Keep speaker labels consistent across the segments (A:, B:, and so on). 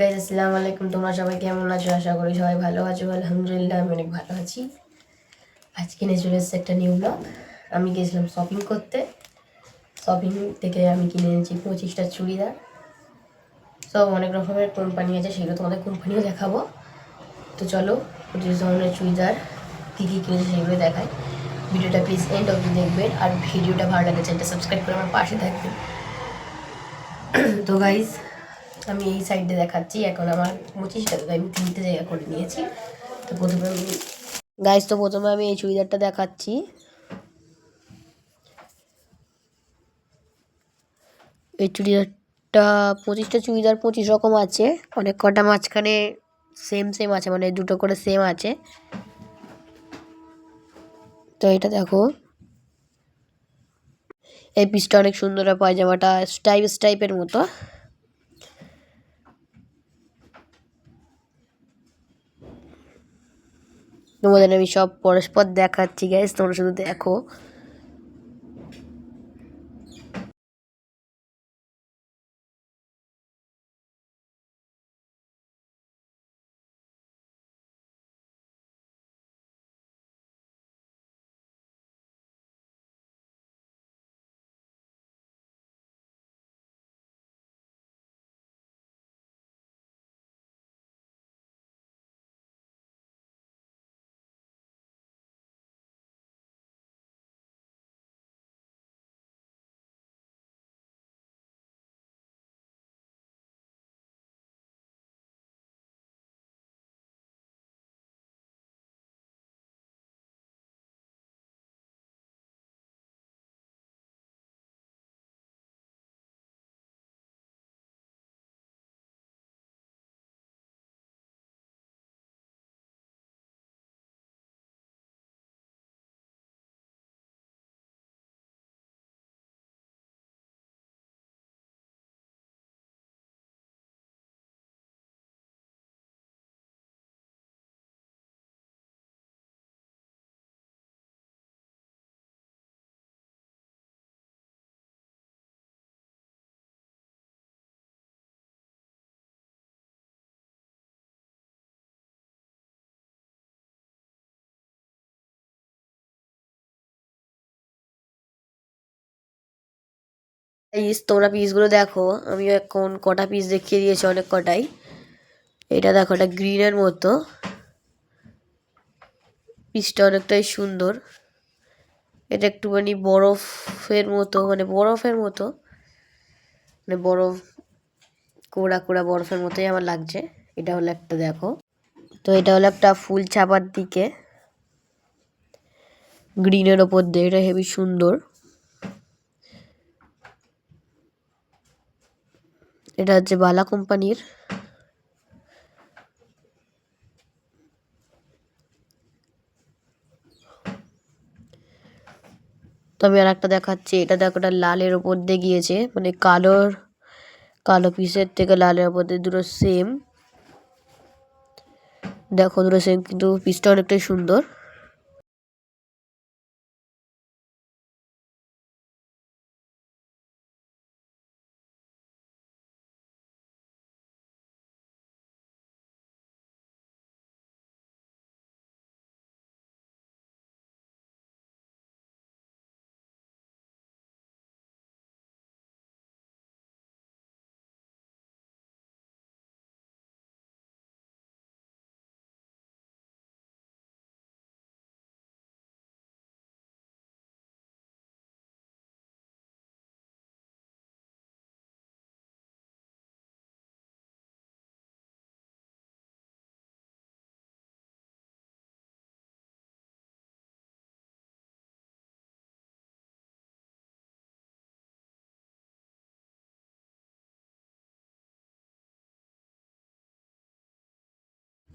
A: Guys আসসালামু আলাইকুম, তোমরা সবাই কেমন আছো? আশা করি সবাই ভালো আছো। আলহামদুলিল্লাহ আমি অনেক ভালো আছি। আজকে নিয়ে চলে এসেছে একটা নিউ ব্লগ। আমি গেছিলাম শপিং করতে। শপিং থেকে আমি কিনে এনেছি 25টা চুড়িদার। সব অনেক রকমের কোম্পানি আছে, সেগুলো তোমাদের কোম্পানিও দেখাবো। তো চলো 25 ধরনের চুড়িদার কী কী কিনেছি সেগুলো দেখাই। ভিডিওটা প্লিজ এন্ড অবধি দেখবেন, আর ভিডিওটা ভালো লাগে চ্যানেলটা সাবস্ক্রাইব করে আমার পাশে থাকবেন। তো গাইস আমি এই সাইডে দেখাচ্ছি। এখন আমার 25টা, আমি 3টে জায়গা করে নিয়েছি। তো প্রথমে আমি এই চুড়িদারটা দেখাচ্ছি। এই চুড়িদারটা 25টা চুড়িদার 25 রকম আছে। অনেক কটা মাঝখানে সেম সেম আছে, মানে দুটো করে সেম আছে। তো এটা দেখো, এই পিসটা অনেক সুন্দর, পায়জামাটা স্টাইপের মতো। তোমাদের আমি সব পরস্পর দেখাচ্ছি গাইস, তোমরা শুধু দেখো। তোমরা পিসগুলো দেখো, আমি এখন কটা পিস দেখিয়ে দিয়েছি, অনেক কটাই। এটা দেখো, এটা গ্রিনের মতো, পিসটা অনেকটাই সুন্দর। এটা একটুখানি বরফের মতো, মানে বরফ কোড়া কোড়া বরফের মতোই আমার লাগছে। এটা হলো একটা, দেখো। তো এটা হলো একটা ফুল ছাপার দিকে গ্রিনের ওপর দিয়ে, এটা হেবি সুন্দর। এটা হচ্ছে বালা কোম্পানির। তো আমি আর একটা দেখাচ্ছি। এটা দেখো, এটা লালের ওপর দিয়ে গিয়েছে, মানে কালো পিসের থেকে লালের ওপর দিয়ে দুটো সেম। দেখো দুটো সেম, কিন্তু পিসটা অনেকটাই সুন্দর।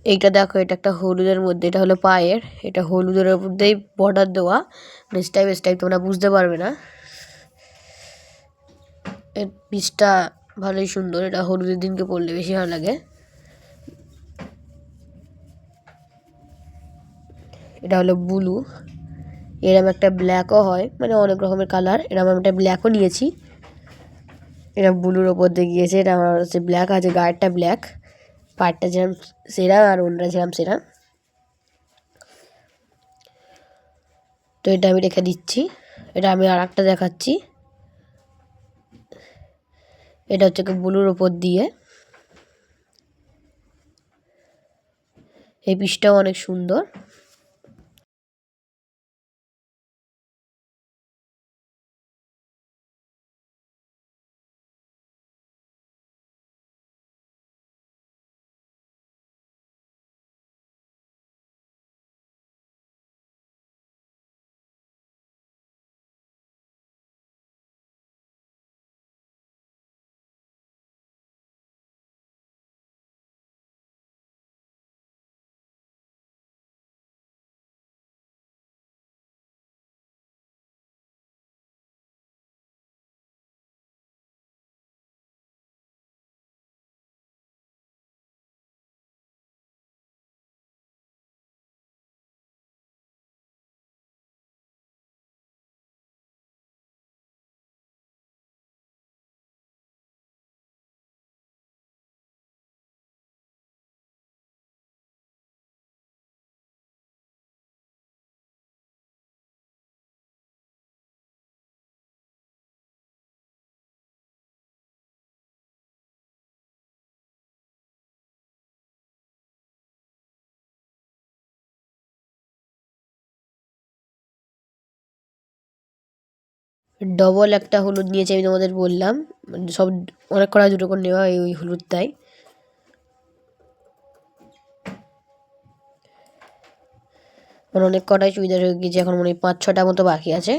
A: এইটা দেখো, এটা একটা হলুদের মধ্যে, এটা হলো পায়ের। এটা হলুদের মধ্যেই বর্ডার দেওয়া, মানে স্টাইপ তোমরা বুঝতে পারবে না। এর পিসটা ভালোই সুন্দর, এটা হলুদের দিনকে পরলে বেশি ভালো লাগে। এটা হলো ব্লু, এরম একটা ব্ল্যাকও হয়, মানে অনেক রকমের কালার। এরম আমি একটা ব্ল্যাকও নিয়েছি। এটা ব্লুর ওপর দিয়ে গিয়েছে, এটা আমার হচ্ছে ব্ল্যাক আছে, গায়েরটা ব্ল্যাক। পার্টটা যেরকম সেরা আর অন্যরা যেরকম সেরা। তো এটা আমি রেখে দিচ্ছি। এটা আমি আর একটা দেখাচ্ছি। এটা হচ্ছে ব্লুর ওপর দিয়ে, এই পিসটাও অনেক সুন্দর। ডবল একটা হলুদ নিয়েছি, আমি তোমাদের বললাম সব অনেক করা দুটো করে নেওয়া ওই হলুদটাই। অনেক কটাই চুড়িদার হয়ে গিয়েছে, এখন মনে হয় 5-6টা মতো বাকি আছে।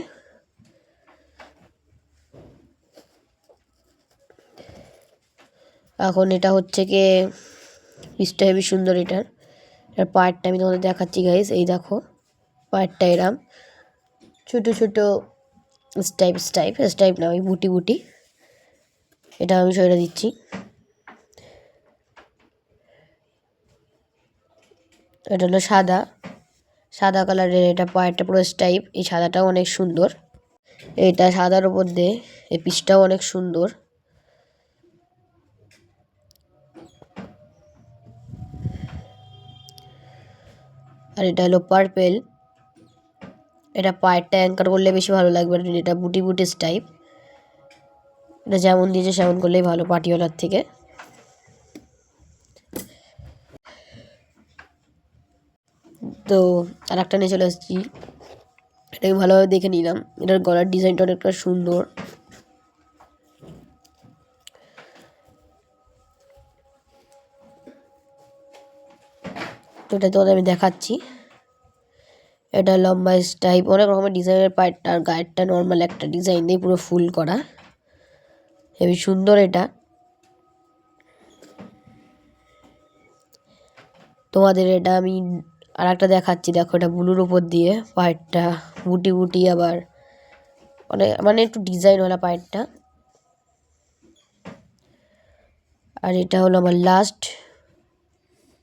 A: এখন এটা হচ্ছে কি পিসটা হেবি সুন্দর। এটার পার্টটা আমি তোমাদের দেখাচ্ছি গাইস। এই দেখো পার্টটা এরম ছোটো ছোটো স্টাইপ না, ওই বুটি বুটি। এটা আমি সরে দিচ্ছি। এটা হলো সাদা কালারের, এটা পায়েরটা পুরো স্টাইপ। এই সাদাটাও অনেক সুন্দর। এটা সাদার উপর দিয়ে এই পিসটাও অনেক সুন্দর। আর এটা হলো পার্পেল। এটা পায়েরটা অ্যাঙ্কার করলে বেশি ভালো লাগবে। এটা বুটি বুটি স্টাইপ। এটা যেমন দিয়েছে সেমন করলেই ভালো পাটিওয়ালার থেকে। তো আর একটা নিয়ে চলে এসেছি। এটাকে ভালোভাবে দেখে নিলাম। এটার গলার ডিজাইনটা অনেকটা সুন্দর। তো এটা তোমাদের আমি দেখাচ্ছি। এটা লম্বা স্টাইপ, অনেক রকমের ডিজাইনের পার্টটা। আর গায়েরটা নর্মাল একটা ডিজাইন দিয়ে পুরো ফুল করা, হেবি সুন্দর এটা। তোমাদের এটা আমি আর একটা দেখাচ্ছি। দেখো এটা ব্লুর উপর দিয়ে পায়েরটা বুটি বুটি, আবার মানে একটু ডিজাইনওয়ালা পায়েরটা। আর এটা হলো আমার লাস্ট।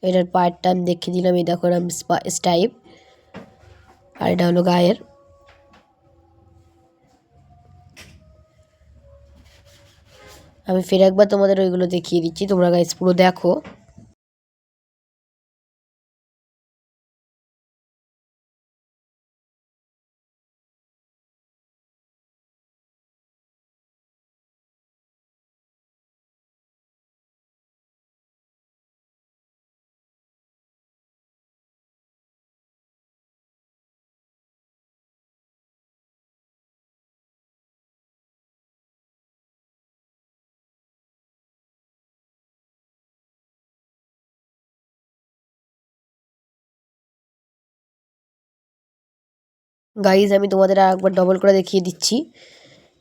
A: এটার পায়েরটা আমি দেখিয়ে দিলাম। এই দেখো এরকম স্টাইপ। আর এটা হলো গায়ের। আমি ফের একবার তোমাদের ওইগুলো দেখিয়ে দিচ্ছি, তোমরা গাইস পুরো দেখো। গাইজ আমি তোমাদের আর একবার ডবল করে দেখিয়ে দিচ্ছি।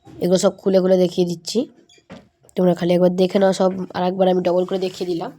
A: এগুলো সব খুলে খুলে দেখিয়ে দিচ্ছি, তোমরা খালি একবার দেখে নাও সব। আর একবার আমি ডবল করে দেখিয়ে দিলাম।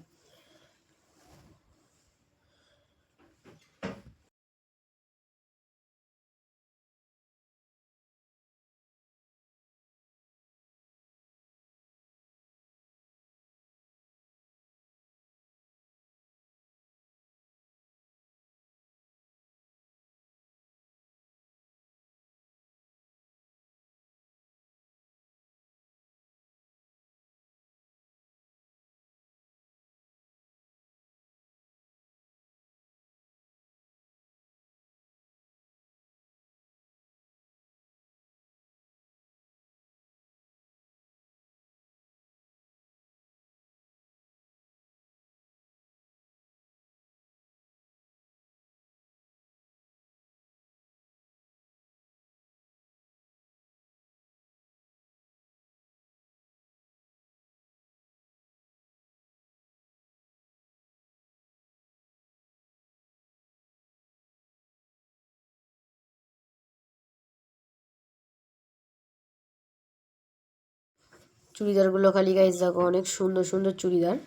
A: চুড়িদারগুলো খালি গাইজ দেখো, অনেক সুন্দর সুন্দর চুড়িদার।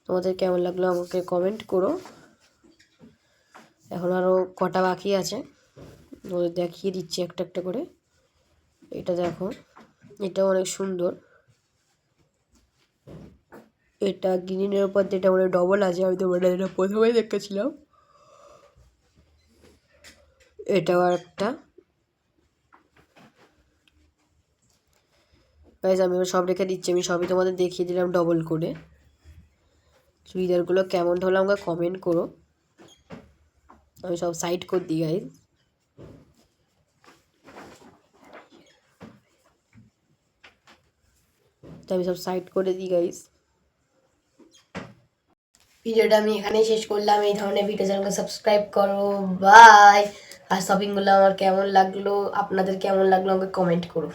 A: তোমাদের কেমন লাগলো আমাকে কমেন্ট করো। এখন আরও কটা বাকি আছে, ওদের দেখিয়ে দিচ্ছি একটা একটা করে। এটা দেখো, এটা অনেক সুন্দর। এটা গ্রিনের উপর যেটা মানে ডবল আছে, আমি তো মানে এটা প্রথমেই দেখেছিলাম। এটাও আর একটা। গাইজ আমি সব রেখে দিচ্ছি, আমি সবই তোমাদের দেখিয়ে দিলাম ডবল করে। চুড়িদারগুলো কেমন হলো আমাকে কমেন্ট করো। আমি সব সাইড করে দিই গাইজ। তো আমি সব সাইড করে দিই গাইজ। ভিডিওটা আমি এখানেই শেষ করলাম। এই ধরনের ভিডিও চ্যানেলকে সাবস্ক্রাইব করো। বাই। আর শপিংগুলো আমার কেমন লাগলো, আপনাদের কেমন লাগলো আমাকে কমেন্ট করো।